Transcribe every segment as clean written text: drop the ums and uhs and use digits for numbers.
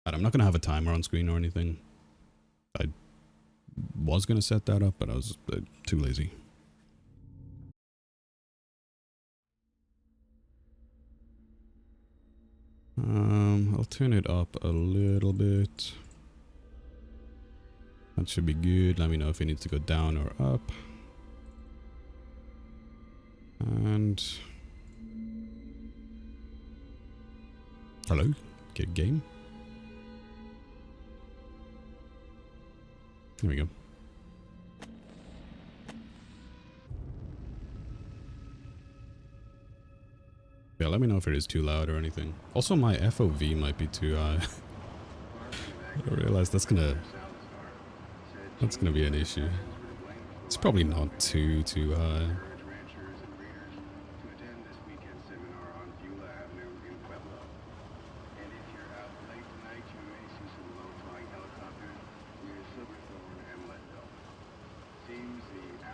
And I'm not going to have a timer on screen or anything. I was going to set that up, but I was too lazy. I'll turn it up a little bit. That should be good. Let me know if it needs to go down or up. And... hello? Good game. There we go. Yeah, let me know if it is too loud or anything. Also, my FOV might be too high. I realize that's gonna be an issue. It's probably not too high.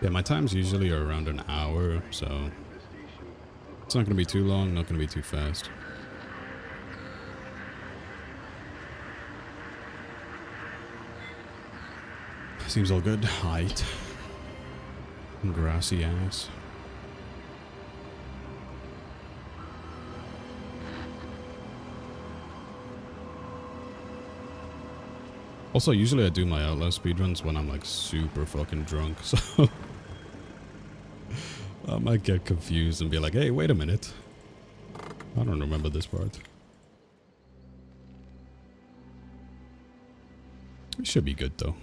Yeah, my times usually are around an hour, so it's not going to be too long, not going to be too fast. Seems all good. Height. Grassy ass. Also, usually I do my Outlast speedruns when I'm like super fucking drunk, so I might get confused and be like, hey, wait a minute. I don't remember this part. It should be good though.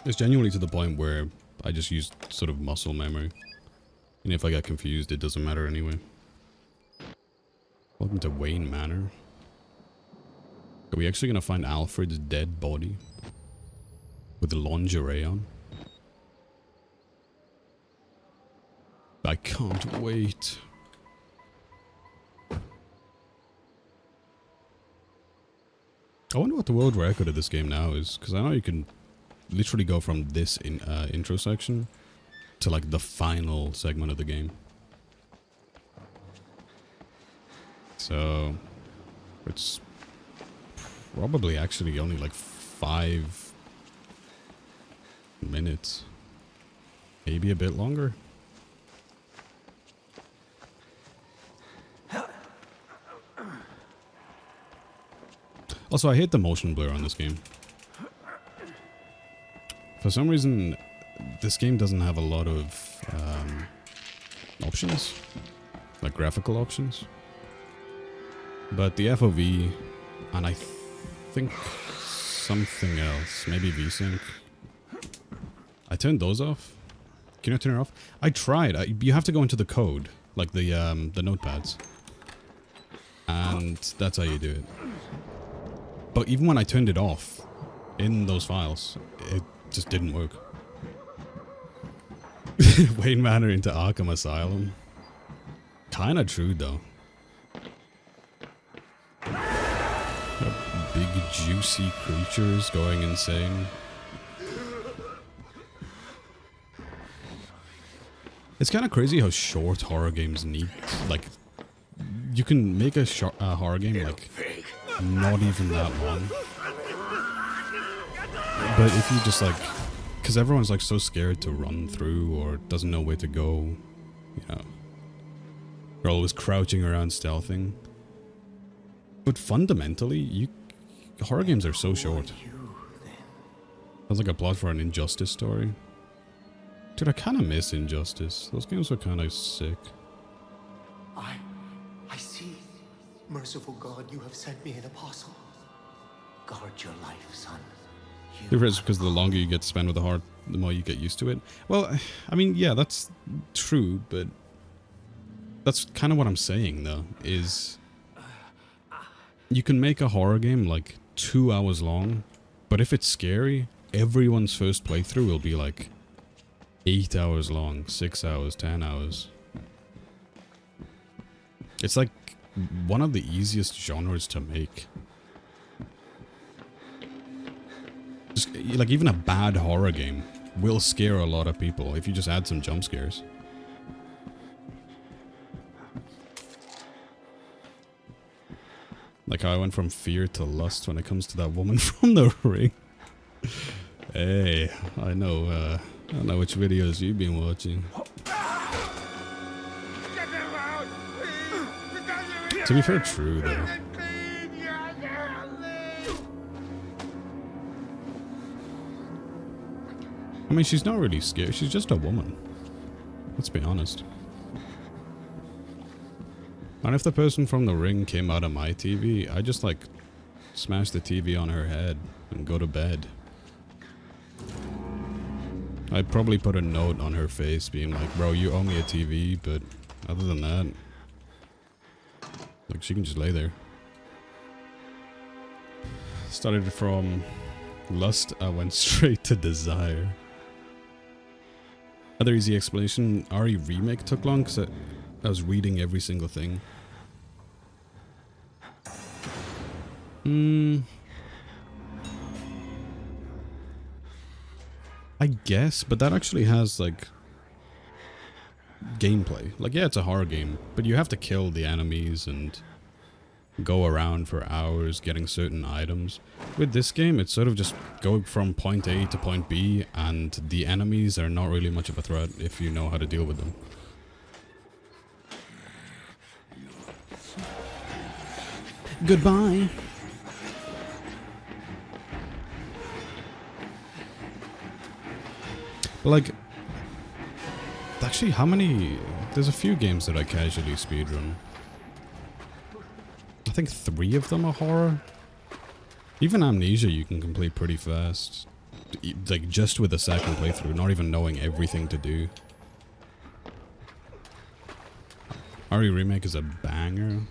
It's genuinely to the point where I just use sort of muscle memory. And if I get confused, it doesn't matter anyway. Welcome to Wayne Manor. Are we actually gonna find Alfred's dead body? With the lingerie on? I can't wait. I wonder what the world record of this game now is, because I know you can literally go from this intro section to like the final segment of the game. So it's probably actually only like 5 minutes, maybe a bit longer. Also, I hate the motion blur on this game. For some reason, this game doesn't have a lot of options, like graphical options. But the FOV, and I think something else, maybe VSync. I turned those off. Can you turn it off? I tried. You have to go into the code, like the notepads, and that's how you do it. But even when I turned it off in those files, it just didn't work. Wayne Manor into Arkham Asylum. Kinda true though. Big juicy creatures going insane. It's kind of crazy how short horror games need, like, you can make a horror game like not even that long. But if you just like, because everyone's like so scared to run through or doesn't know where to go, you know, they're always crouching around stealthing. But fundamentally, horror games are so short. Sounds like a plot for an Injustice story. Dude, I kind of miss Injustice. Those games were kind of sick. I see. Merciful God, you have sent me an apostle. Guard your life, son. Difference because the longer you get to spend with the heart, the more you get used to it. Well, I mean, yeah, that's true, but that's kind of what I'm saying, though, is you can make a horror game like 2 hours long, but if it's scary, everyone's first playthrough will be like 8 hours long, 6 hours, 10 hours. It's like one of the easiest genres to make. Just, like, even a bad horror game will scare a lot of people if you just add some jump scares. Like how I went from fear to lust when it comes to that woman from the ring. Hey, I know which videos you've been watching. To be fair, true though. I mean, she's not really scared. She's just a woman. Let's be honest. And if the person from the ring came out of my TV, I'd just like smash the TV on her head and go to bed. I'd probably put a note on her face being like, bro, you owe me a TV, but other than that, like, she can just lay there. Started from lust, I went straight to desire. Other easy explanation, RE Remake took long because I was reading every single thing. I guess, but that actually has, like, gameplay. Like, yeah, it's a horror game, but you have to kill the enemies and go around for hours getting certain items. With this game, it's sort of just going from point A to point B, and the enemies are not really much of a threat if you know how to deal with them. Goodbye. Like, actually, how many... There's a few games that I casually speedrun. I think 3 of them are horror. Even Amnesia you can complete pretty fast. Like, just with a second playthrough, not even knowing everything to do. RE Remake is a banger.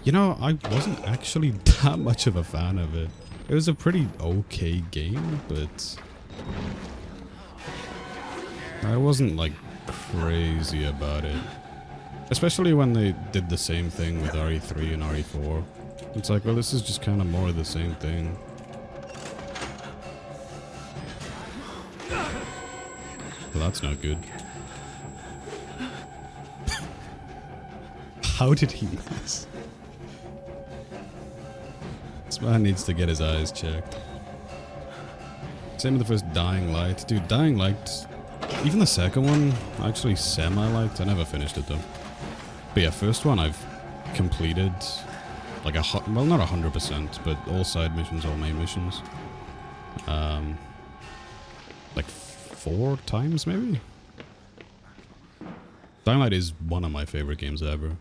You know, I wasn't actually that much of a fan of it. It was a pretty okay game, but... I wasn't, like, crazy about it. Especially when they did the same thing with RE3 and RE4. It's like, well, this is just kind of more of the same thing. Well, that's not good. How did he miss? This man needs to get his eyes checked. Same with the first Dying Light. Dude, Dying Light... Even the second one, I actually semi-liked. I never finished it though. But yeah, first one I've completed, like well, not 100%, but all side missions, all main missions. Like 4 times maybe? Dying Light is one of my favorite games ever.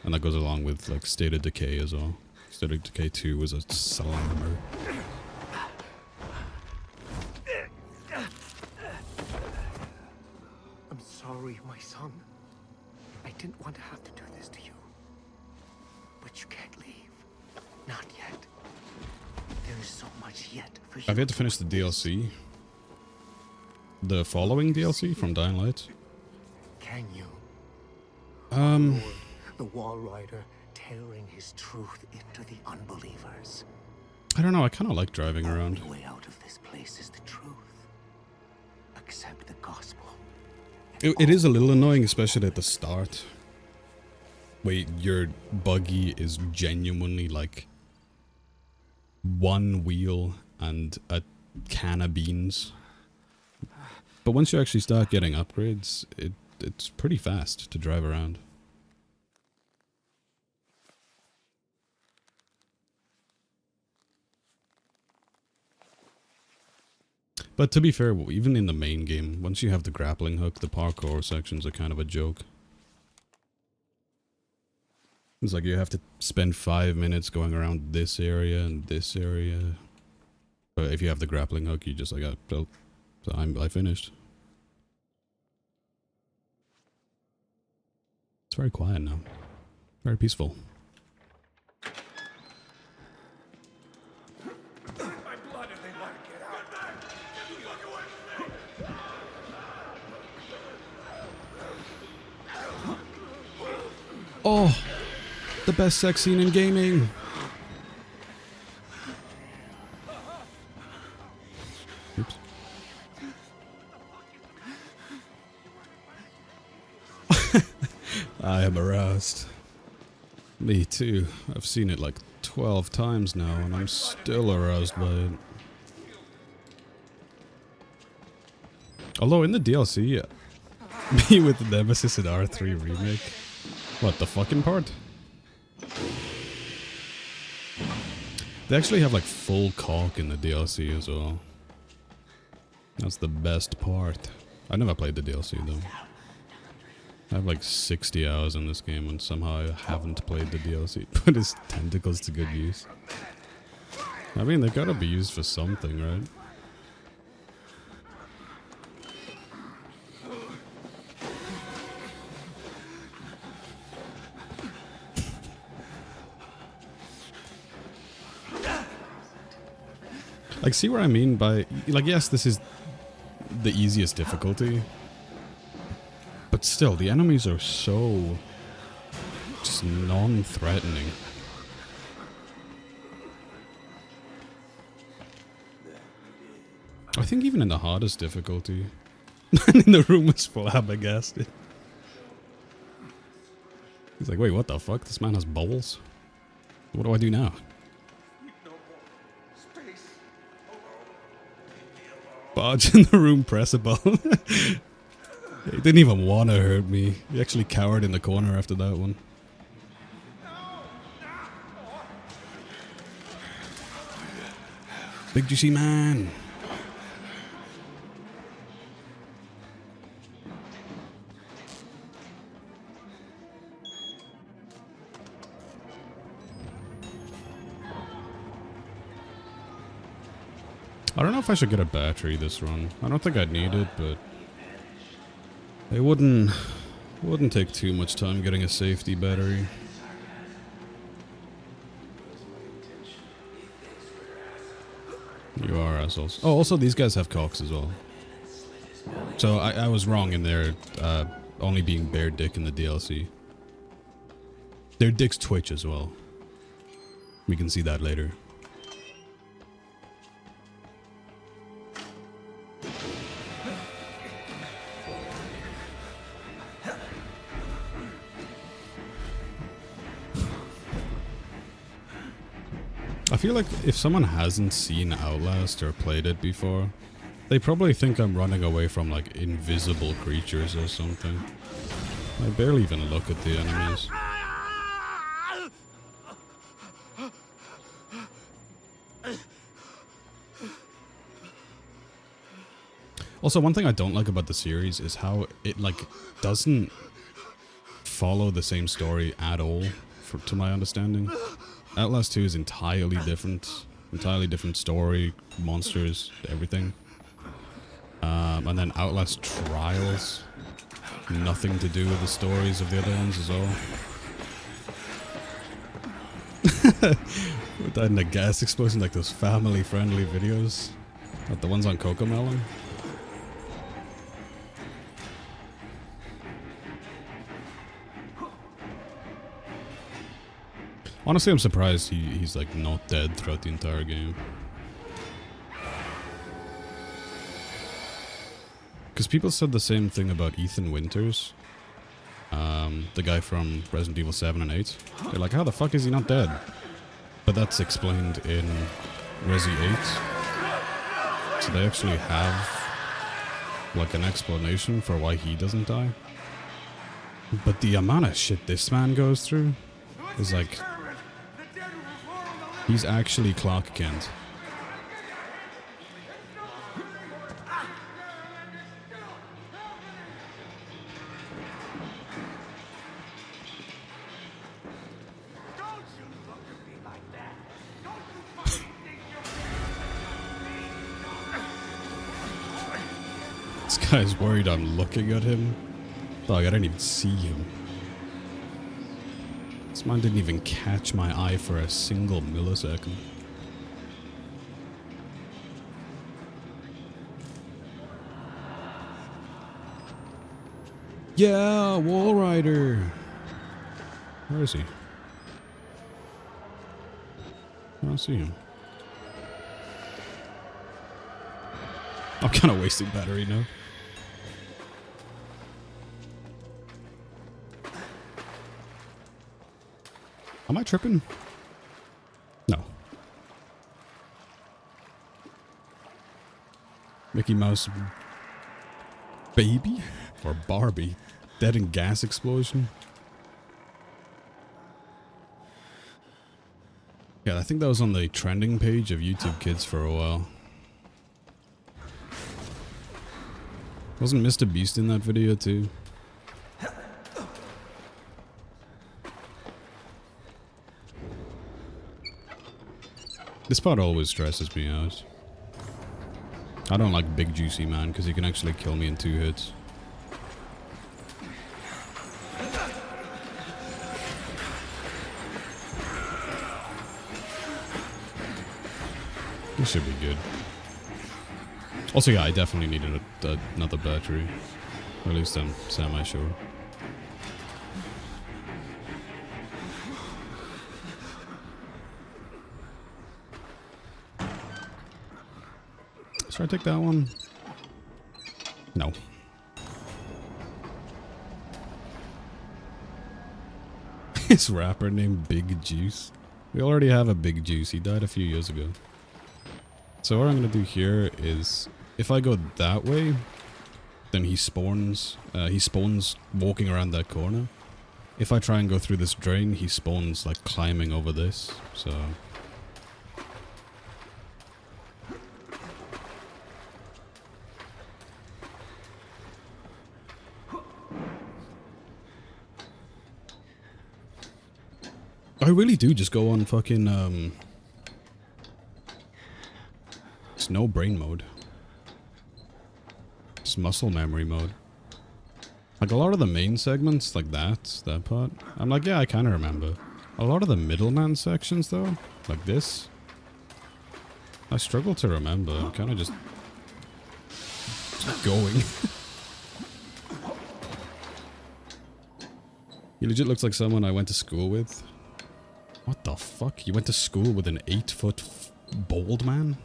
And that goes along with like State of Decay as well. State of Decay 2 was a slammer. Sorry, my son. I didn't want to have to do this to you. But you can't leave. Not yet. There is so much yet for you. I've yet to finish the DLC. The following DLC from Dying Light. Can you? The Wall Rider tearing his truth into the unbelievers. I don't know, I kind of like driving around. The way out of this place is the truth. Accept the gospel. It is a little annoying, especially at the start. Wait, your buggy is genuinely like 1 wheel and a can of beans. But once you actually start getting upgrades, it's pretty fast to drive around. But to be fair, even in the main game, once you have the grappling hook, the parkour sections are kind of a joke. It's like you have to spend 5 minutes going around this area and this area. But if you have the grappling hook, you just like, oh, so I finished. It's very quiet now. Very peaceful. Oh, the best sex scene in gaming. Oops. I am aroused. Me too. I've seen it like 12 times now, and I'm still aroused by it. Although in the DLC, me with the Nemesis in R3 Remake, what, the fucking part? They actually have like full cock in the DLC as well. That's the best part. I never played the DLC though. I have like 60 hours in this game and somehow I haven't played the DLC. Put his tentacles to good use. I mean, they gotta be used for something, right? Like, see what I mean by... Like, yes, this is the easiest difficulty. But still, the enemies are so... just non-threatening. I think even in the hardest difficulty... Man in the room was flabbergasted. He's like, wait, what the fuck? This man has bowels? What do I do now? Barge in the room, press a button. He didn't even want to hurt me. He actually cowered in the corner after that one. Big juicy man. I don't know if I should get a battery this run. I don't think I'd need it, but it wouldn't take too much time getting a safety battery. You are assholes. Oh, also these guys have cocks as well. So I was wrong in their only being bare dick in the DLC. Their dicks twitch as well. We can see that later. I feel like if someone hasn't seen Outlast or played it before, they probably think I'm running away from like invisible creatures or something. I barely even look at the enemies. Also, one thing I don't like about the series is how it like doesn't follow the same story at all, to my understanding. Outlast 2 is entirely different story, monsters, everything. And then Outlast Trials, nothing to do with the stories of the other ones as well. We died in a gas explosion, like those family-friendly videos, like the ones on Cocomelon. Honestly, I'm surprised he's like not dead throughout the entire game. Because people said the same thing about Ethan Winters. The guy from Resident Evil 7 and 8. They're like, how the fuck is he not dead? But that's explained in Resi 8. So they actually have like an explanation for why he doesn't die. But the amount of shit this man goes through is like... He's actually Clark Kent. This guy's worried I'm looking at him. Dog, I don't even see him. This man didn't even catch my eye for a single millisecond. Yeah, Wall Rider. Where is he? I don't see him. I'm kind of wasting battery now. Am I tripping? Mickey Mouse baby? Or Barbie? Dead in gas explosion? Yeah, I think that was on the trending page of YouTube Kids for a while. Wasn't Mr. Beast in that video too? This part always stresses me out. I don't like Big Juicy Man because he can actually kill me in 2 hits. This should be good. Also, yeah, I definitely needed another battery. Or at least I'm semi-sure. Should I take that one? No. This rapper named Big Juice. We already have a Big Juice. He died a few years ago. So what I'm going to do here is, if I go that way, then he spawns walking around that corner. If I try and go through this drain, he spawns like climbing over this, so... I really do just go on fucking, it's no brain mode. It's muscle memory mode. Like a lot of the main segments, like that part, I'm like, yeah, I kinda remember. A lot of the middleman sections though, like this, I struggle to remember. I'm kinda just going. He legit looks like someone I went to school with. What the fuck? You went to school with an 8-foot bald man?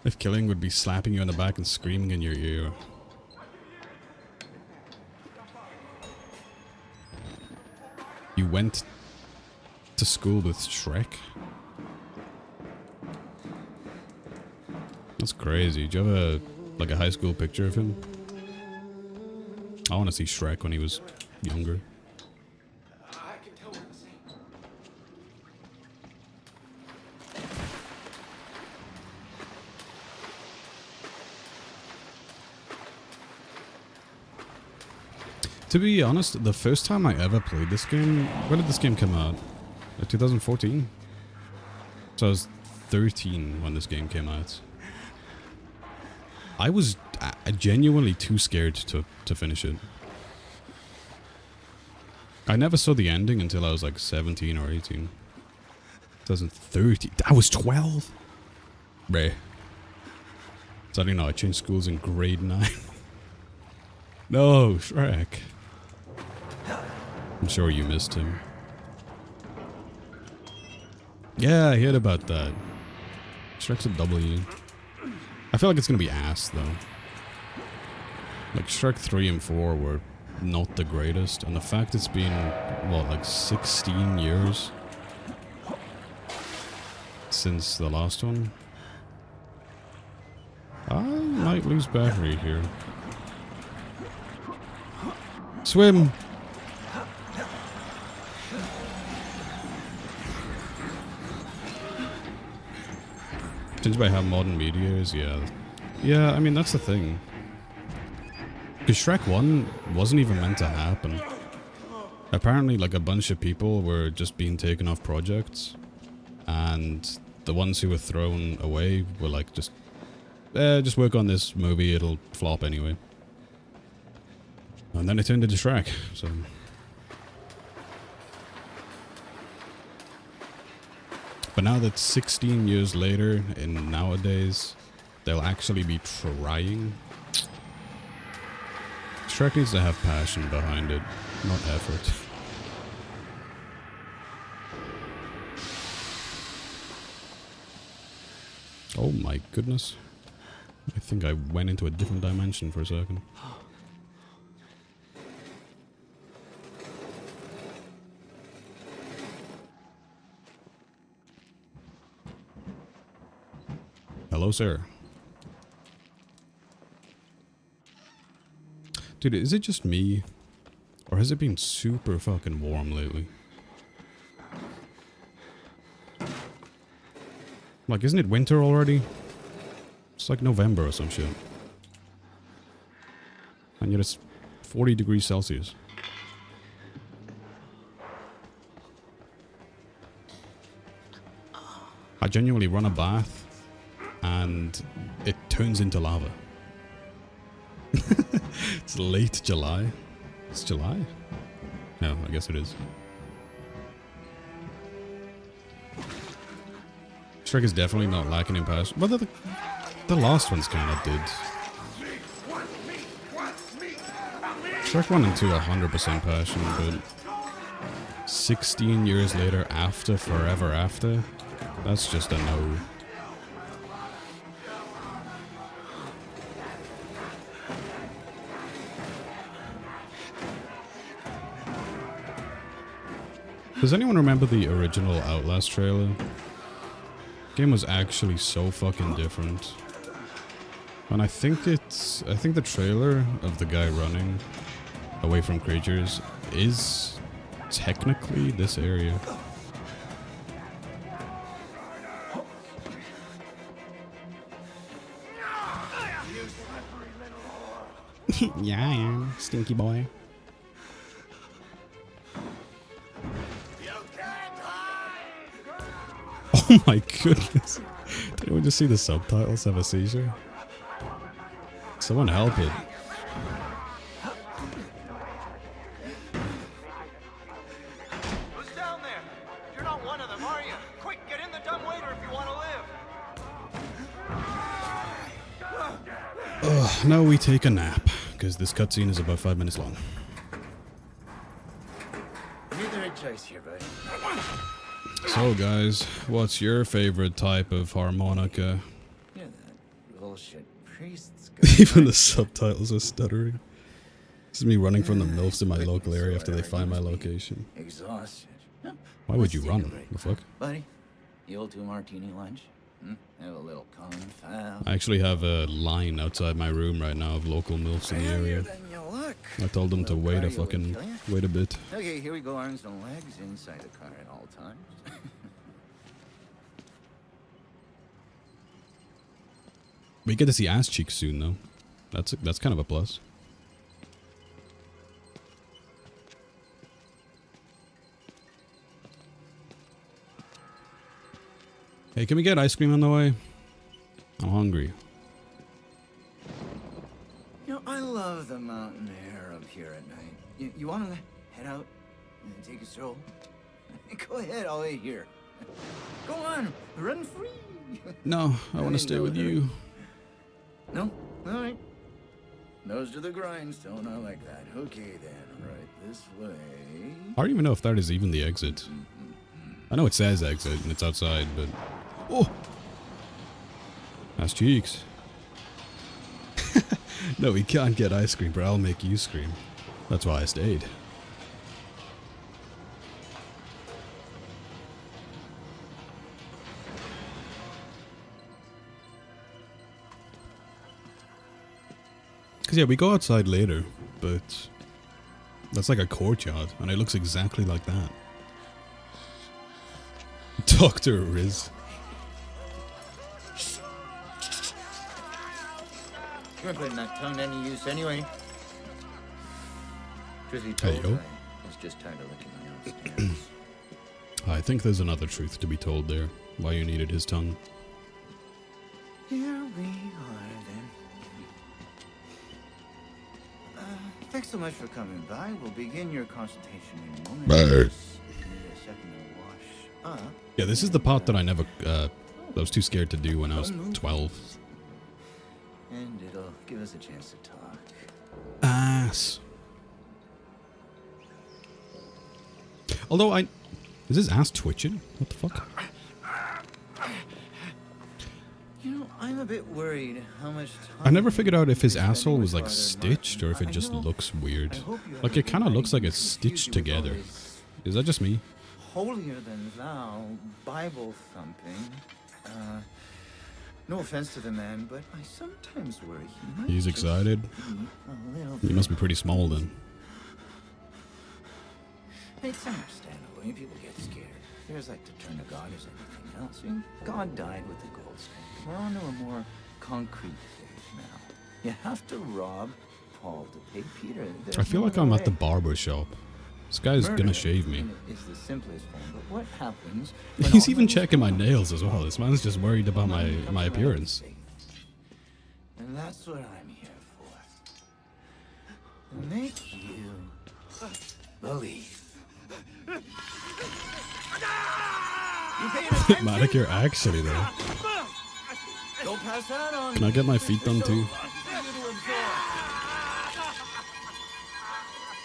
If killing would be slapping you on the back and screaming in your ear. You went to school with Shrek? That's crazy. Do you have like a high school picture of him? I want to see Shrek when he was younger. To be honest, the first time I ever played this game... When did this game come out? 2014? So I was 13 when this game came out. I was genuinely too scared to finish it. I never saw the ending until I was like 17 or 18. 2013. I was 12? Rare. So I don't know, I changed schools in grade 9. No, Shrek. I'm sure you missed him. Yeah, I heard about that. Shrek's a W. I feel like it's gonna be ass, though. Like, Shrek 3 and 4 were not the greatest, and the fact it's been, what, like 16 years since the last one? I might lose battery here. Swim! Judged by how modern media is, yeah. Yeah, I mean, that's the thing. Because Shrek 1 wasn't even meant to happen. Apparently, like, a bunch of people were just being taken off projects. And the ones who were thrown away were like, just work on this movie, it'll flop anyway. And then it turned into Shrek, so... But now that 16 years later, and nowadays, they'll actually be trying. Shrek needs to have passion behind it, not effort. Oh my goodness. I think I went into a different dimension for a second. Hello, sir. Dude, is it just me? Or has it been super fucking warm lately? Like, isn't it winter already? It's like November or some shit. And yet it's 40 degrees Celsius. I genuinely run a bath and it turns into lava. It's late July. It's July? No, I guess it is. Shrek is definitely not lacking in passion. Well, the last ones kind of did. Shrek went into 100% passion, but 16 years later, after Forever After, that's just a no. Does anyone remember the original Outlast trailer? Game was actually so fucking different. And I think the trailer of the guy running away from creatures is technically this area. Yeah, I am, stinky boy. Oh my goodness. Did anyone just see the subtitles have a seizure? Someone help it. Who's down there? You're not one of them, are you? Quick, get in the dumbwaiter if you want to live. Ugh, now we take a nap, because this cutscene is about 5 minutes long. Neither a choice here, buddy. So guys, what's your favorite type of harmonica? Yeah, that bullshit priest's Even the subtitles are stuttering. This is me running from the MILFs in my local area after they find my location. Exhausted. Why would you run? The fuck? Buddy, the old 2 martini lunch? Have a little confab. I actually have a line outside my room right now of local MILFs in the area. I told them to wait a bit. Okay, here we go, arms and legs inside the car at all times. We get to see ass cheeks soon though. That's kind of a plus. Hey, can we get ice cream on the way? I'm hungry. You know, I love the mountain air up here at night. You want to head out and take a stroll? Go ahead, I'll wait here. Go on, run free. No, I want to stay with you. No? All right. Nose to the grindstone, I like that. Okay then, right this way. I don't even know if that is even the exit. I know it says exit and it's outside, but... Oh! Ass cheeks. No, we can't get ice cream, but I'll make you scream. That's why I stayed. Because yeah, we go outside later, but that's like a courtyard, and it looks exactly like that. Dr. Riz. You weren't putting that tongue to any use anyway. Truth be Hey, told, yo. I was just tired of licking my own stamps. I think there's another truth to be told there, why you needed his tongue. Here we are then. Thanks so much for coming by. We'll begin your consultation in a moment. Bye. Just need a second to wash up. Yeah, this is the part that I was too scared to do when I was 12. And it'll give us a chance to talk. Ass. Although is his ass twitching? What the fuck? You know, I'm a bit worried how much time... I never figured out if his you're spending asshole with was like Father stitched or if it Martin. just I know- looks weird. I hope you Like it kind of looks like it's confuse stitched you with all together. this Is that just me? holier than thou Bible thumping. No offense to the man, but I sometimes worry he might He's just excited. be a little He must be pretty small then. It's understandable. When people get scared, there's like to turn to God as anything else. I mean, God died with the gold standard. We're on to a more concrete stage now. You have to rob Paul to pay Peter. I feel like I'm at the barber shop. This guy's gonna shave me. It's the simplest form, but what happens? He's even checking my nails as well. This man's just worried about my appearance. And that's what I'm here for. To make you believe. You paying attention? Manicure actually though. Don't pass that on. Can I get my feet done too?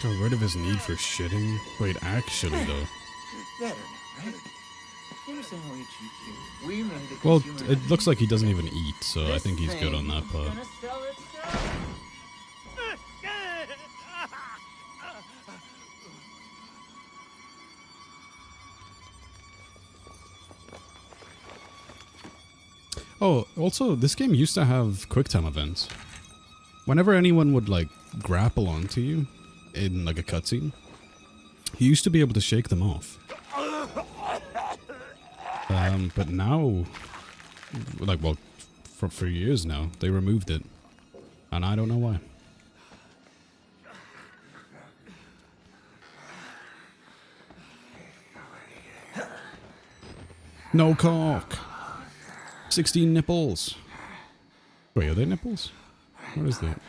Got rid of his need for shitting. Wait, actually though. Better now, right? You understand how we treat you? We made the Well, consumer it looks like he doesn't even happy. eat, so I think he's good on that This part. thing's gonna sell itself. Oh, also, this game used to have QuickTime events. Whenever anyone would, like, grapple onto you in, like, a cutscene, you used to be able to shake them off. But now, like, well, for years now, they removed it. And I don't know why. No cock! 16 nipples! Wait, are they nipples? What is that?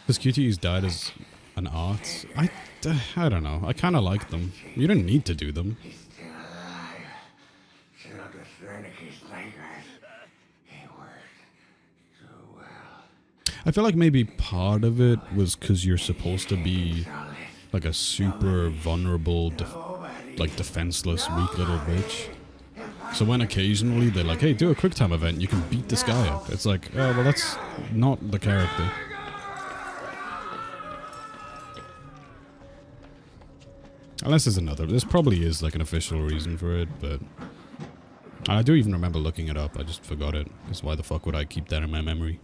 Because QTEs died as an art. I don't know. I kind of like them. You don't need to do them. I feel like maybe part of it was because you're supposed to be like a super vulnerable, defenseless, weak little bitch. So when occasionally they're like, hey, do a QuickTime event, you can beat this guy up. It's like, oh, well, that's not the character. Unless there's another. This probably is like an official reason for it, but... I do even remember looking it up. I just forgot it. Because why the fuck would I keep that in my memory?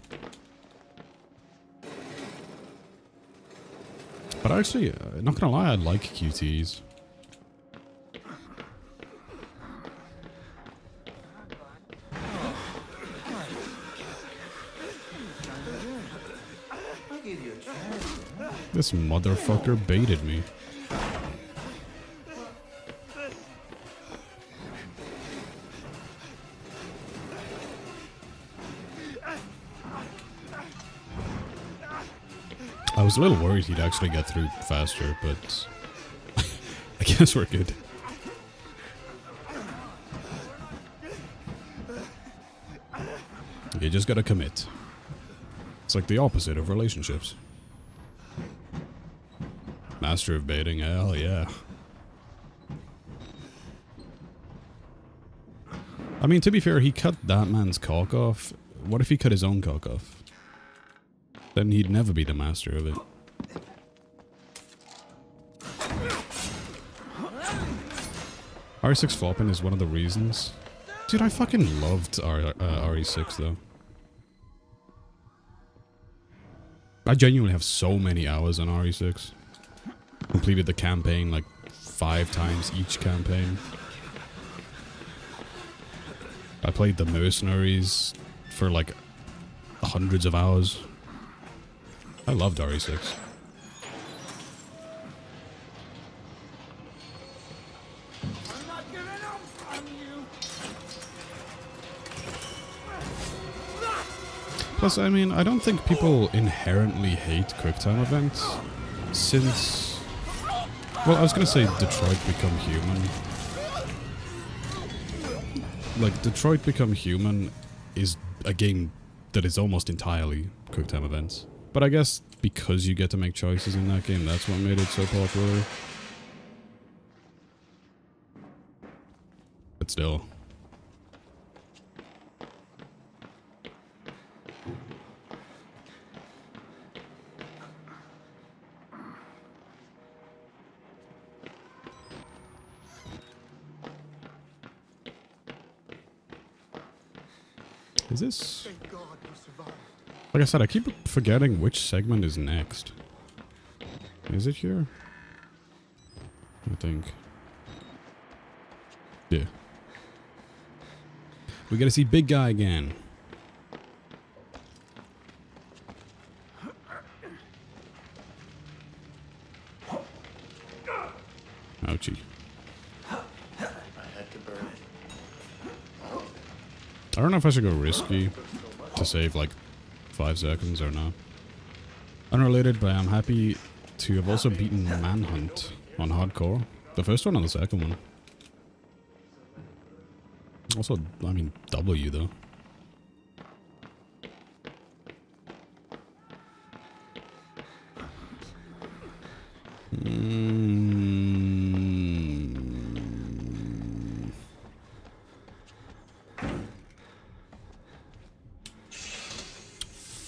But actually, not gonna lie, I like QTs. This motherfucker baited me. I was a little worried he'd actually get through faster, but I guess we're good. You just gotta commit. It's like the opposite of relationships. Master of baiting, hell yeah. I mean, to be fair, he cut that man's cock off. What if he cut his own cock off? Then he'd never be the master of it. RE6 flopping is one of the reasons. Dude, I fucking loved RE6 though. I genuinely have so many hours on RE6. Completed the campaign like 5 times each campaign. I played the mercenaries for like hundreds of hours. I loved RE6. I'm not giving up on you. Plus, I mean, I don't think people inherently hate QuickTime events, since... Well, I was gonna say Detroit Become Human. Like, Detroit Become Human is a game that is almost entirely QuickTime events. But I guess because you get to make choices in that game, that's what made it so popular. But still. Is this... Thank God you survived. Like I said, I keep forgetting which segment is next. Is it here? I think. Yeah. We gotta see Big Guy again. Ouchie. I had to burn it. I don't know if I should go risky to save like 5 seconds or not. Unrelated, but I'm happy to have also beaten Manhunt on hardcore. The first one and the second one. Also, I mean, W though.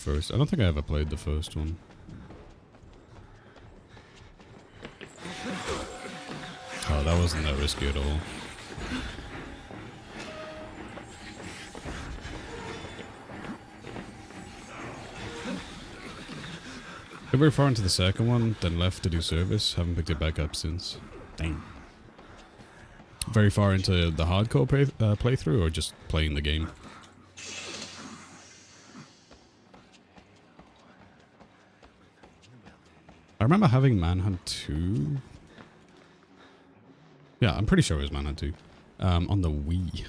First, I don't think I ever played the first one. Oh, that wasn't that risky at all. Got very far into the second one, then left to do service. Haven't picked it back up since. Dang. Very far into the hardcore playthrough, or just playing the game? I remember having Manhunt 2. Yeah, I'm pretty sure it was Manhunt 2. On the Wii,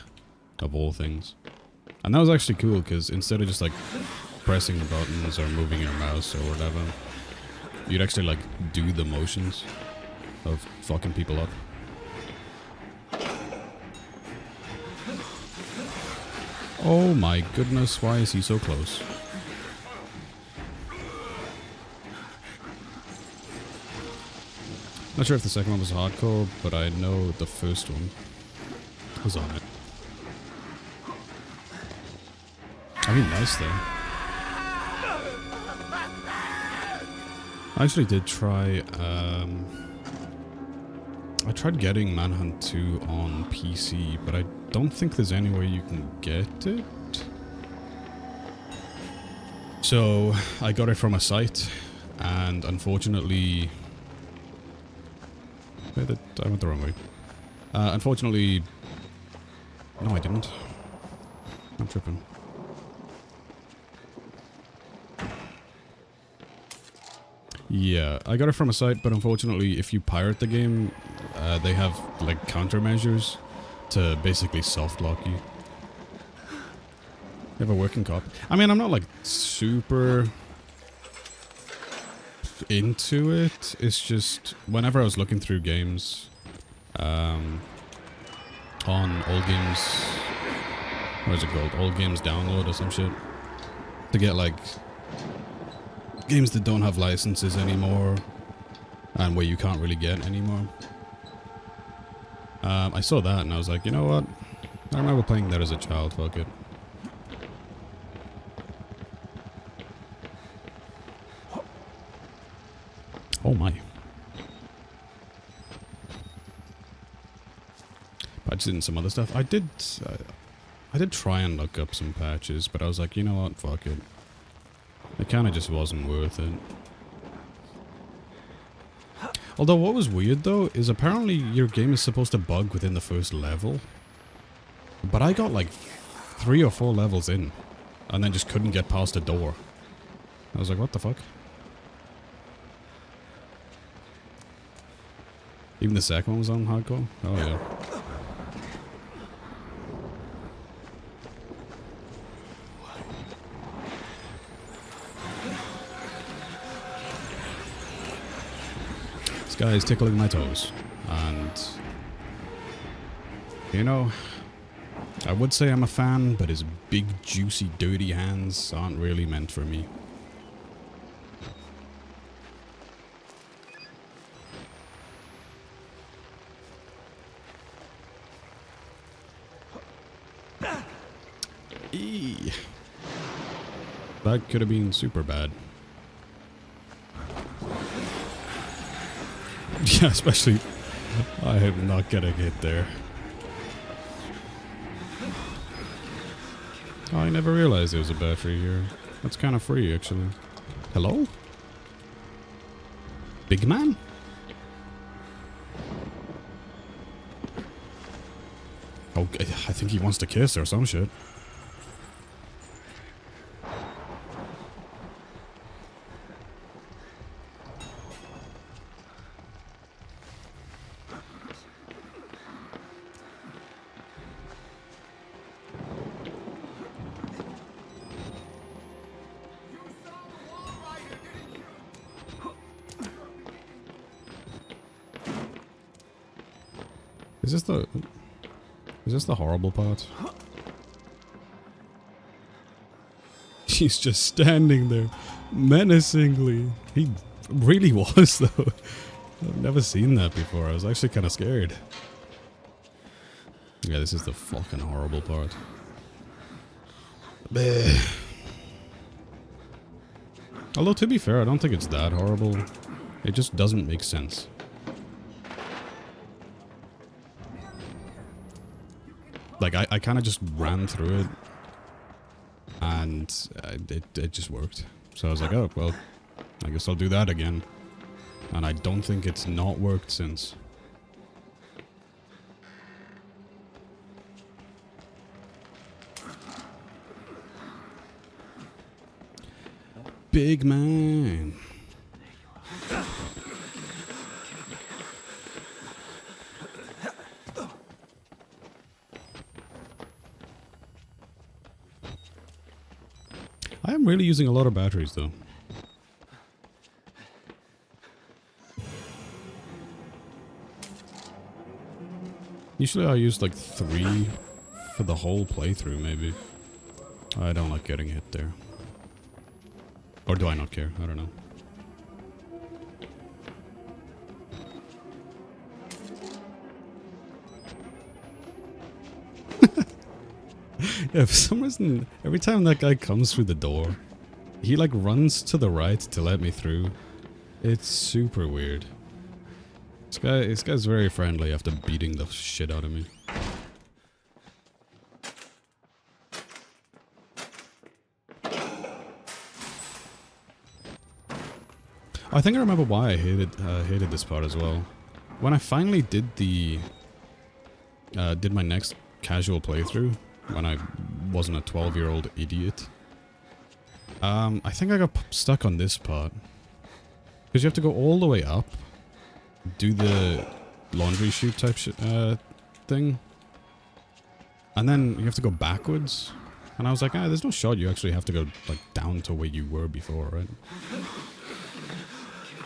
of all things. And that was actually cool, because instead of just like pressing the buttons or moving your mouse or whatever, you'd actually like do the motions of fucking people up. Oh my goodness, why is he so close? Not sure if the second one was hardcore, but I know the first one was on it. I mean, nice though. I actually did try, I tried getting Manhunt 2 on PC, but I don't think there's any way you can get it. So, I got it from a site, and unfortunately... I went the wrong way. Unfortunately... No, I didn't. I'm tripping. Yeah, I got it from a site, but unfortunately, if you pirate the game, they have, like, countermeasures to basically soft-lock you. You have a working cop. I mean, I'm not, like, super into it. It's just, whenever I was looking through games, on All Games... What is it called? All Games Download or some shit. To get, like... games that don't have licenses anymore, and where you can't really get anymore. I saw that and I was like, you know what? I remember playing that as a child, fuck it. Oh my. Patches in some other stuff. I did try and look up some patches, but I was like, you know what? Fuck it. It kind of just wasn't worth it. Although what was weird though is apparently your game is supposed to bug within the first level. But I got like 3 or 4 levels in and then just couldn't get past a door. I was like, what the fuck? Even the second one was on hardcore? Oh yeah. This guy is tickling my toes, and you know, I would say I'm a fan, but his big, juicy, dirty hands aren't really meant for me. Eee. That could have been super bad. Yeah, especially I am not gonna get there. Oh, I never realized there was a battery here. That's kind of free, actually. Hello? Big man? Oh, I think he wants to kiss or some shit. Is this the horrible part? He's just standing there, menacingly. He really was, though. I've never seen that before. I was actually kind of scared. Yeah, this is the fucking horrible part. Bleh. Although, to be fair, I don't think it's that horrible. It just doesn't make sense. Like, I kind of just ran through it, and it just worked. So I was like, oh, well, I guess I'll do that again. And I don't think it's not worked since. Big man. I am really using a lot of batteries, though. Usually I use like 3 for the whole playthrough, maybe. I don't like getting hit there. Or do I not care? I don't know. Yeah, for some reason, every time that guy comes through the door, he like runs to the right to let me through. It's super weird. This guy's very friendly after beating the shit out of me. I think I remember why I hated this part as well. When I finally did my next casual playthrough, when I wasn't a 12-year-old idiot, I think I got stuck on this part. Because you have to go all the way up, do the laundry chute type thing, and then you have to go backwards. And I was like, there's no shot you actually have to go like down to where you were before, right?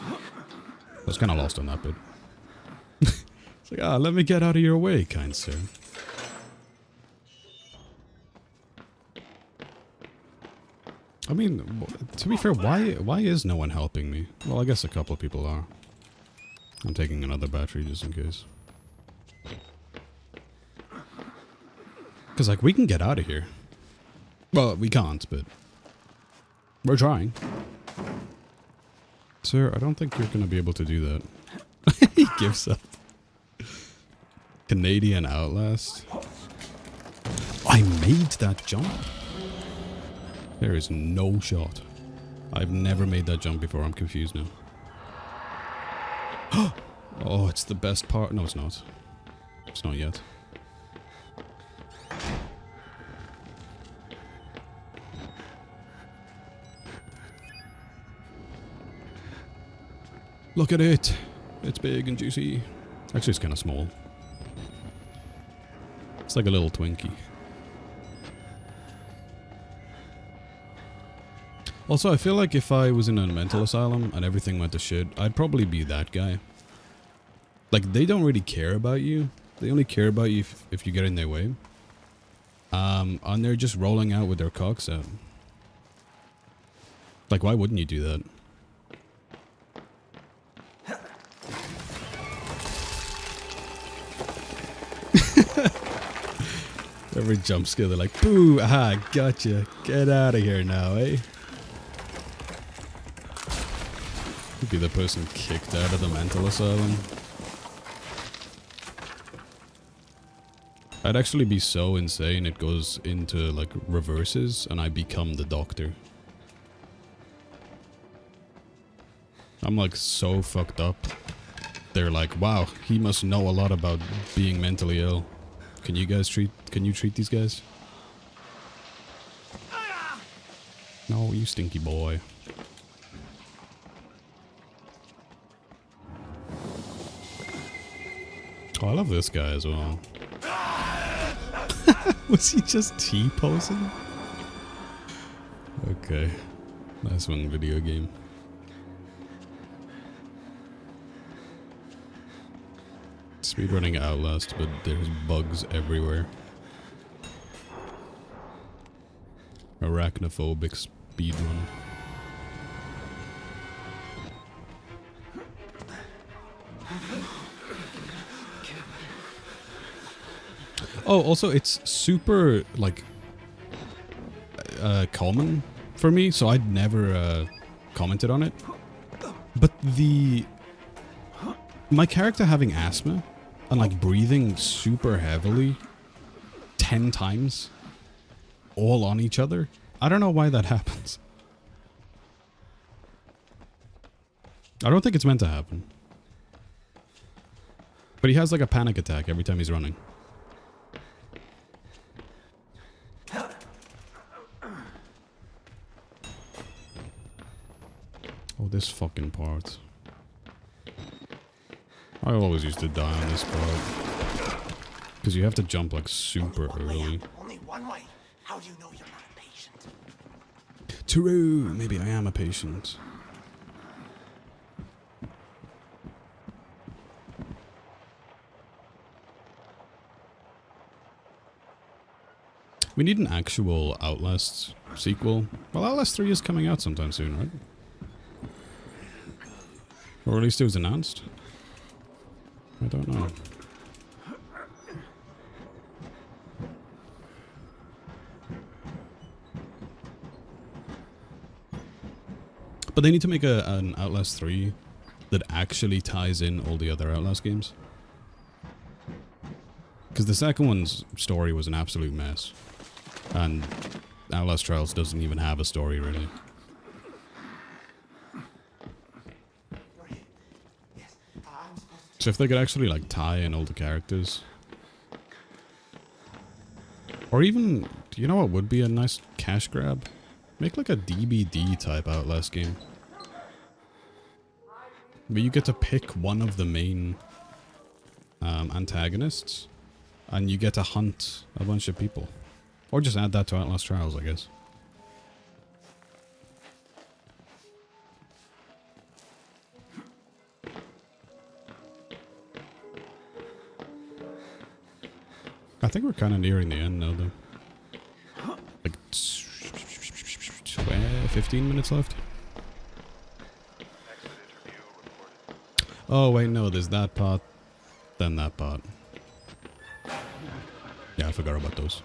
I was kind of lost on that bit. It's like, let me get out of your way, kind sir. I mean, to be fair, why is no one helping me? Well, I guess a couple of people are. I'm taking another battery just in case. Because, like, we can get out of here. Well, we can't, but we're trying. Sir, I don't think you're going to be able to do that. He gives up. Canadian Outlast. I made that jump. There is no shot. I've never made that jump before. I'm confused now. Oh, it's the best part. No, it's not. It's not yet. Look at it. It's big and juicy. Actually, it's kind of small. It's like a little Twinkie. Also, I feel like if I was in a mental asylum and everything went to shit, I'd probably be that guy. Like, they don't really care about you. They only care about you if you get in their way. And they're just rolling out with their cocks out. Like, why wouldn't you do that? Every jump scare, they're like, boo, aha, gotcha. Get out of here now, eh? Could be the person kicked out of the mental asylum. I'd actually be so insane it goes into like reverses and I become the doctor. I'm like so fucked up. They're like, wow, he must know a lot about being mentally ill. Can you treat these guys? No, you stinky boy. Oh, I love this guy as well. Was he just T-posing? Okay. Nice one, video game. Speedrunning Outlast, but there's bugs everywhere. Arachnophobic speedrun. Oh, also it's super like common for me, so I'd never commented on it. But my character having asthma and like breathing super heavily 10 times all on each other. I don't know why that happens. I don't think it's meant to happen. But he has like a panic attack every time he's running. Oh, this fucking part. I always used to die on this part. Because you have to jump like super early. Only one way. How do you know you're not a patient? True, maybe I am a patient. We need an actual Outlast sequel. Well, Outlast 3 is coming out sometime soon, right? Or at least it was announced. I don't know. But they need to make an Outlast 3 that actually ties in all the other Outlast games. Because the second one's story was an absolute mess. And Outlast Trials doesn't even have a story, really. So if they could actually, like, tie in all the characters... Or even, you know what would be a nice cash grab? Make like a DBD type Outlast game. But you get to pick one of the main antagonists, and you get to hunt a bunch of people. Or just add that to Outlast Trials, I guess. I think we're kind of nearing the end now, though. Like 15 minutes left. Oh wait, no, there's that part, then that part. Yeah, I forgot about those.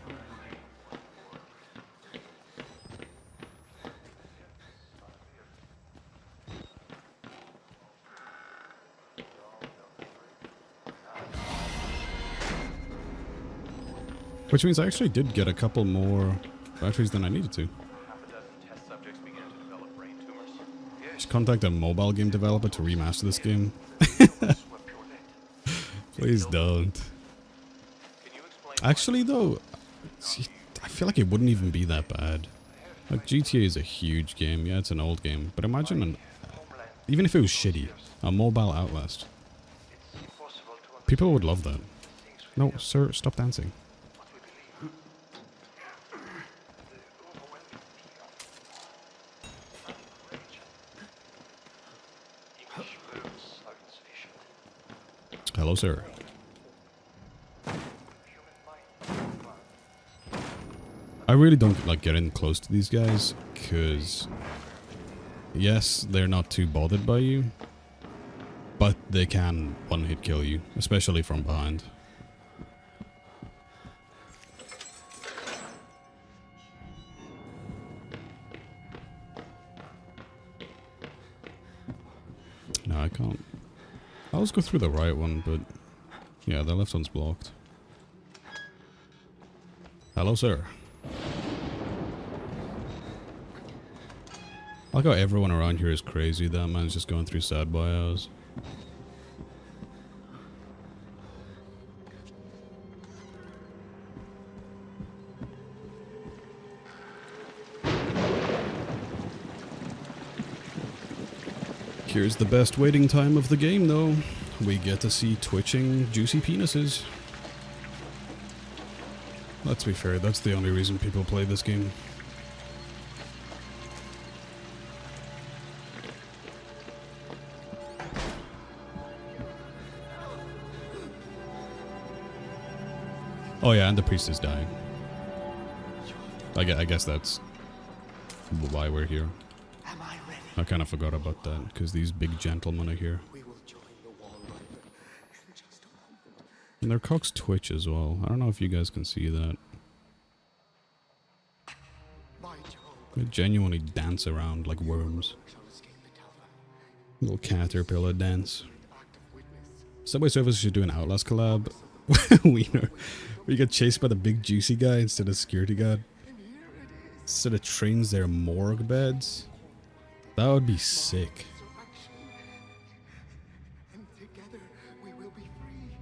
Which means I actually did get a couple more batteries than I needed to. Just contact a mobile game developer to remaster this game. Please don't. Actually though, see, I feel like it wouldn't even be that bad. Like GTA is a huge game, yeah it's an old game, but imagine even if it was shitty, a mobile Outlast. People would love that. No, sir, stop dancing. Hello, sir. I really don't like getting close to these guys, because yes, they're not too bothered by you, but they can one-hit kill you, especially from behind. No, I can't. I'll just go through the right one, but yeah, the left one's blocked. Hello, sir. I like how everyone around here is crazy. That man's just going through sad boy hours. Here's the best waiting time of the game, though. We get to see twitching, juicy penises. Let's be fair, that's the only reason people play this game. Oh yeah, and the priest is dying. I guess that's why we're here. Am I ready? I kind of forgot about that, because these big gentlemen are here. We will join the wall rider in just a moment. And their cocks twitch as well. I don't know if you guys can see that. My Job They genuinely dance around like worms. shall escape the tower. Little caterpillar dance. Act of witness. Subway Surfers should do an Outlast collab. Wiener. Where you get chased by the big juicy guy instead of security guard. And here it is. Instead of trains their morgue beds. That would be sick. Resurrection. And together we will be free.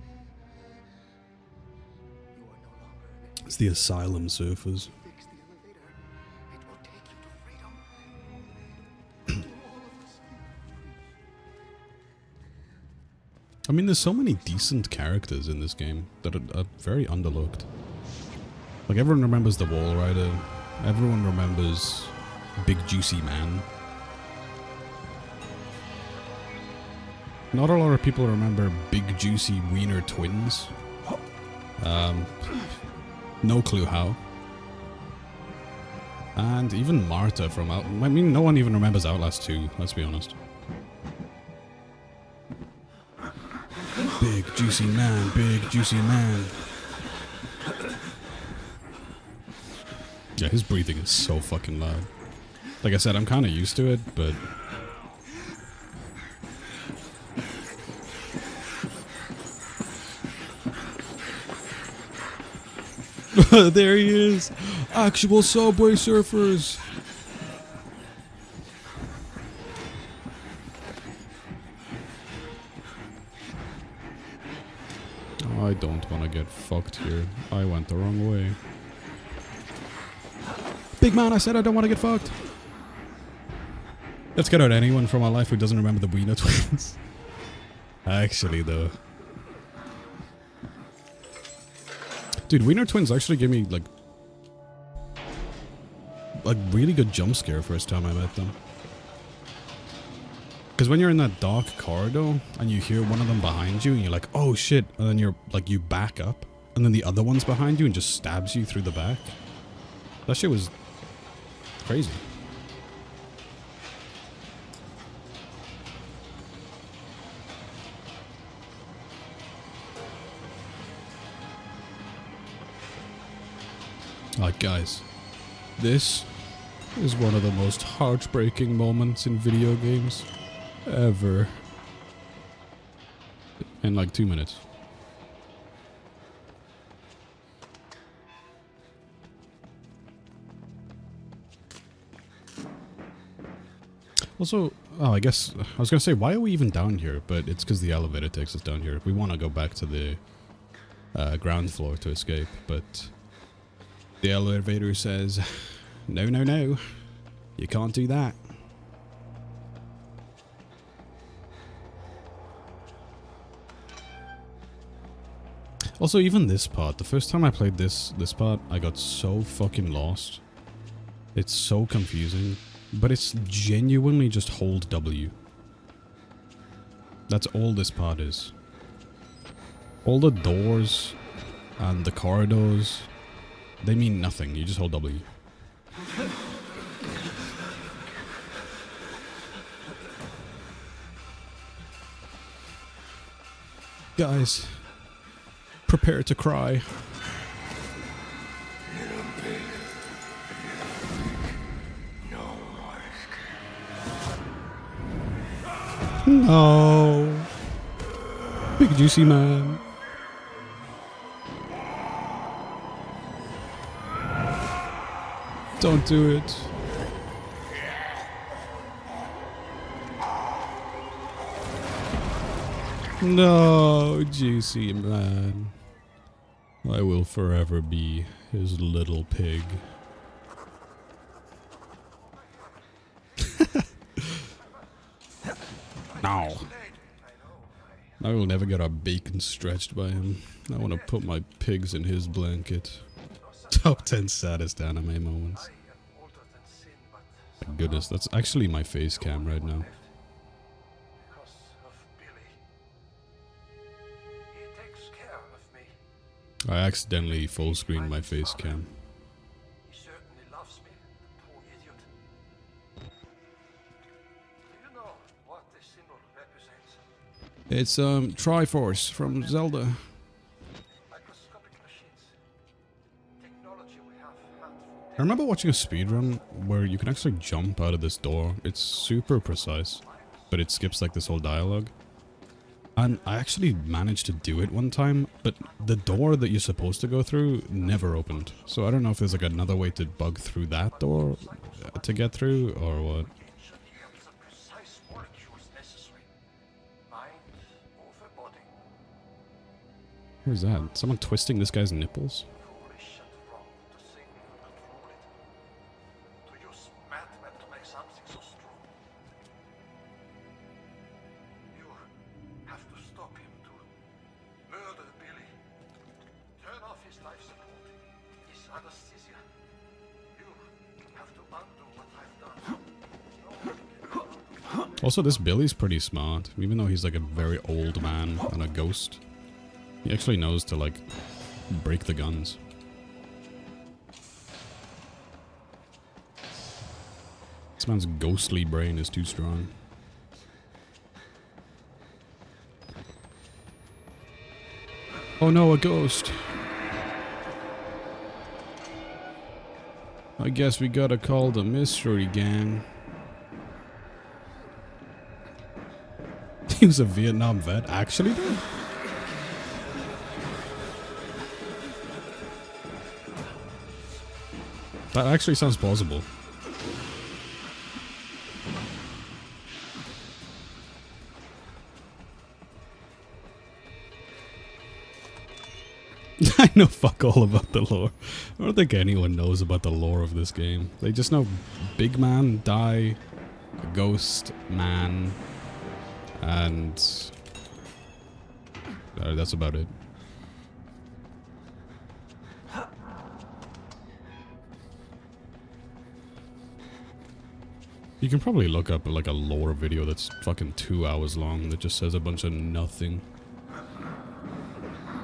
You are no longer an enemy. It's the Asylum Surfers. Fix the elevator. It will take you to freedom. To all of us. I mean, there's so many decent characters in this game that are very underlooked. Like, everyone remembers the Wall Rider. Everyone remembers Big Juicy Man. Not a lot of people remember Big Juicy Wiener Twins. No clue how. And even Marta from I mean, no one even remembers Outlast 2, let's be honest. Big Juicy Man, Big Juicy Man. Yeah, his breathing is so fucking loud. Like I said, I'm kind of used to it, but... There he is! Actual Subway Surfers! I don't want to get fucked here. I went the wrong way. Big man, I said I don't want to get fucked! Let's get out anyone from my life who doesn't remember the Wiener Twins. Actually, though. Dude, Wiener Twins actually gave me, like really good jump scare first time I met them. Because when you're in that dark corridor, and you hear one of them behind you, and you're like, oh shit, and then you're, like, you back up, and then the other one's behind you and just stabs you through the back. That shit was crazy. Like, guys, this is one of the most heartbreaking moments in video games ever. In like 2 minutes. Also, oh, I guess, I was gonna say, why are we even down here? But it's because the elevator takes us down here. We want to go back to the ground floor to escape, but the elevator says, no, no, no, you can't do that. Also, even this part, the first time I played this part, I got so fucking lost. It's so confusing, but it's genuinely just hold W. That's all this part is. All the doors and the corridors, they mean nothing, you just hold W. Guys, prepare to cry. No. Big Juicy Man. Don't do it. No, juicy man. I will forever be his little pig. No. I will never get our bacon stretched by him. I want to put my pigs in his blanket. Top 10 saddest anime moments. My goodness, that's actually my face cam right now. I accidentally full screened my face cam. He certainly loves me, the poor idiot. Do you know what this symbol represents? It's Triforce from Zelda. Microscopic machines. Technology we have had for I remember watching a speedrun where you can actually jump out of this door. It's super precise, but it skips like this whole dialogue. And I actually managed to do it one time, but the door that you're supposed to go through never opened. So I don't know if there's like another way to bug through that door to get through, or what. the precise molecules necessary. Mind over body. Who's that? Someone twisting this guy's nipples? Foolish and wrong to think you can control it. To use madmen to make something so strong. You have to stop him to murder Billy. Turn off his life support, his anesthesia. You have to undo what I've done. No one can Also, this Billy's pretty smart, even though he's like a very old man and a ghost. He actually knows to like break the guns. This man's ghostly brain is too strong. Oh no, a ghost. I guess we gotta call the mystery gang. He was a Vietnam vet, actually, though? That actually sounds plausible. I know fuck all about the lore. I don't think anyone knows about the lore of this game. They just know big man, die, a ghost, man, and that's about it. You can probably look up like a lore video that's fucking 2 hours long that just says a bunch of nothing.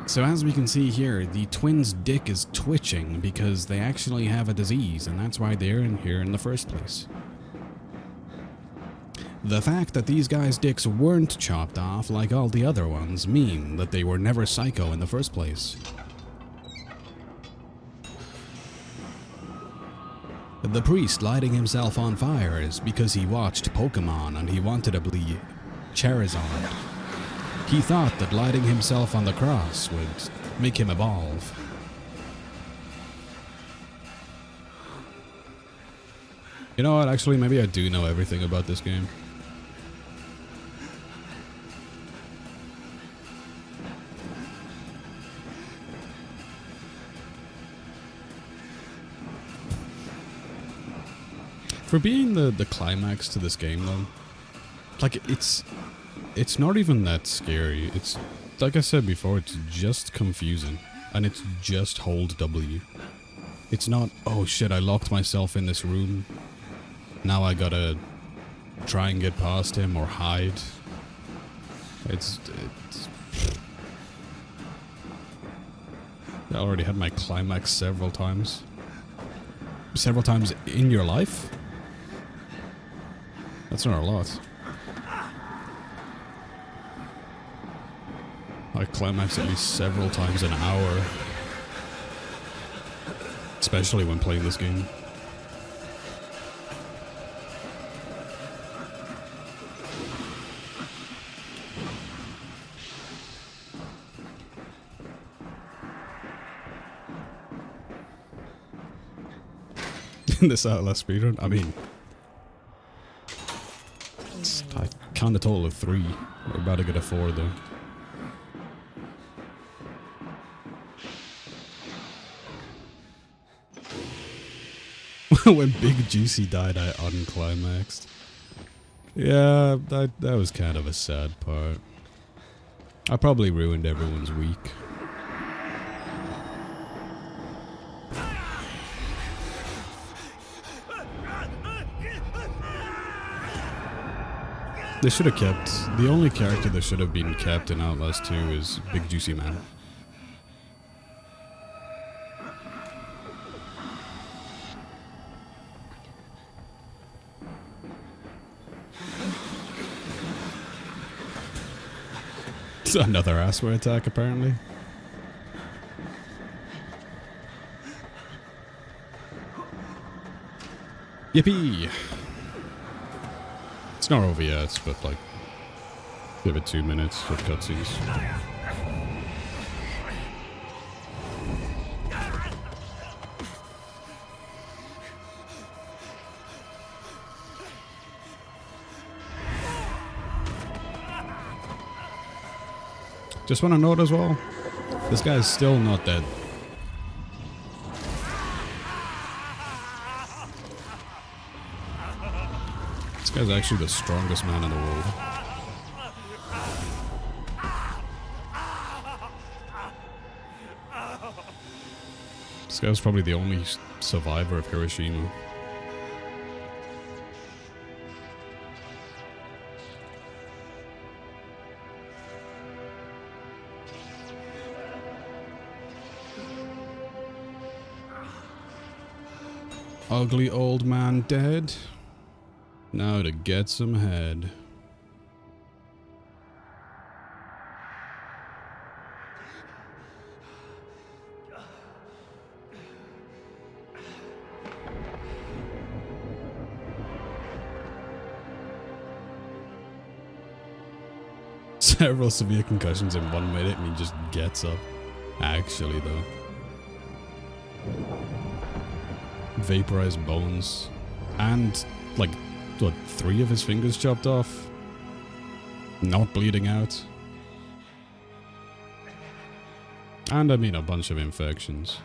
So as we can see here, the twins' dick is twitching because they actually have a disease, and that's why they're in here in the first place. The fact that these guys' dicks weren't chopped off like all the other ones mean that they were never psycho in the first place. The priest lighting himself on fire is because he watched Pokemon and he wanted to be Charizard. He thought that lighting himself on the cross would make him evolve. You know what, actually maybe I do know everything about this game. For being the climax to this game though, like it's not even that scary. It's, like I said before, it's just confusing. And it's just hold W. It's not, oh shit, I locked myself in this room. Now I gotta try and get past him or hide. It's I already had my climax several times. Several times in your life? That's not a lot. I climax at least several times an hour. Especially when playing this game. this Outlast speedrun. I mean, I count a total of 3. We're about to get a 4 though. When Big Juicy died, I unclimaxed. Yeah, that was kind of a sad part. I probably ruined everyone's week. They should have kept... The only character that should have been kept in Outlast 2 is Big Juicy Man. It's another assware attack, apparently. Yippee! It's not over yet, but like, give it 2 minutes for cutscenes. Just want to note as well, this guy is still not dead. This guy's actually the strongest man in the world. This guy was probably the only survivor of Hiroshima. Ugly old man dead. Now to get some head. Several severe concussions in 1 minute and he just gets up. Actually though. Vaporized bones. And like, what, 3 of his fingers chopped off? Not bleeding out. And I mean a bunch of infections.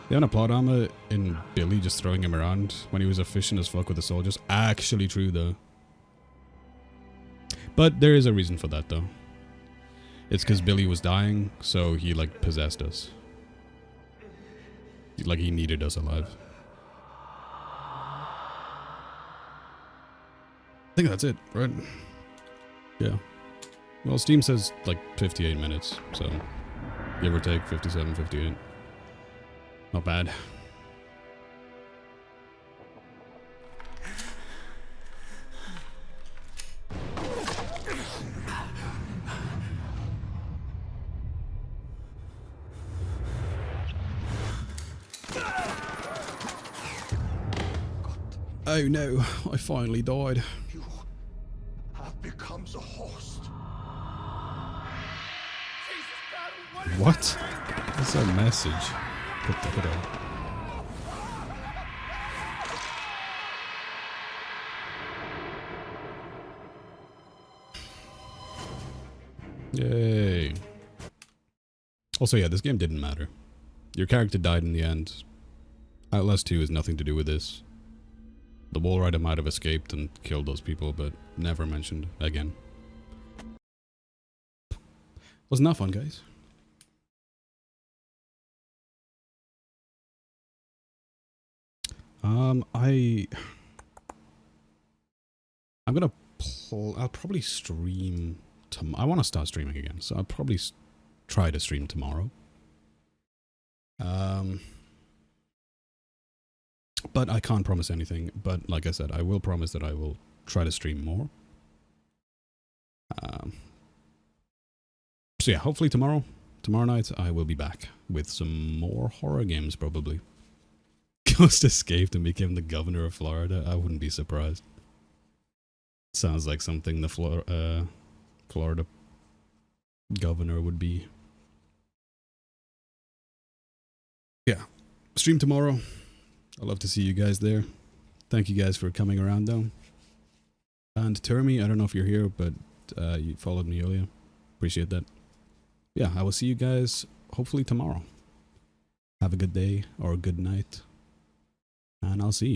They had a plot armor in Billy just throwing him around when he was efficient as fuck with the soldiers. Actually true though. But there is a reason for that though. It's because Billy was dying, so he like possessed us. Like he needed us alive. I think that's it, right? Yeah. Well, Steam says like 58 minutes, so give or take 57, 58. Not bad. Oh no, I finally died. You have become the host. What? What's that message? Put the hood on. Yay. Also, yeah, this game didn't matter. Your character died in the end. Outlast 2 has nothing to do with this. The wall rider might have escaped and killed those people, but never mentioned again. Wasn't that fun, guys? I'm gonna I'll probably stream I want to start streaming again, so I'll probably try to stream tomorrow. But I can't promise anything. But like I said, I will promise that I will try to stream more. So yeah, hopefully tomorrow night, I will be back with some more horror games, probably. Ghost escaped and became the governor of Florida. I wouldn't be surprised. Sounds like something the Florida governor would be. Yeah, stream tomorrow. I love to see you guys there. Thank you guys for coming around though. And Termi, I don't know if you're here, but you followed me earlier. Appreciate that. Yeah, I will see you guys hopefully tomorrow. Have a good day or a good night. And I'll see you.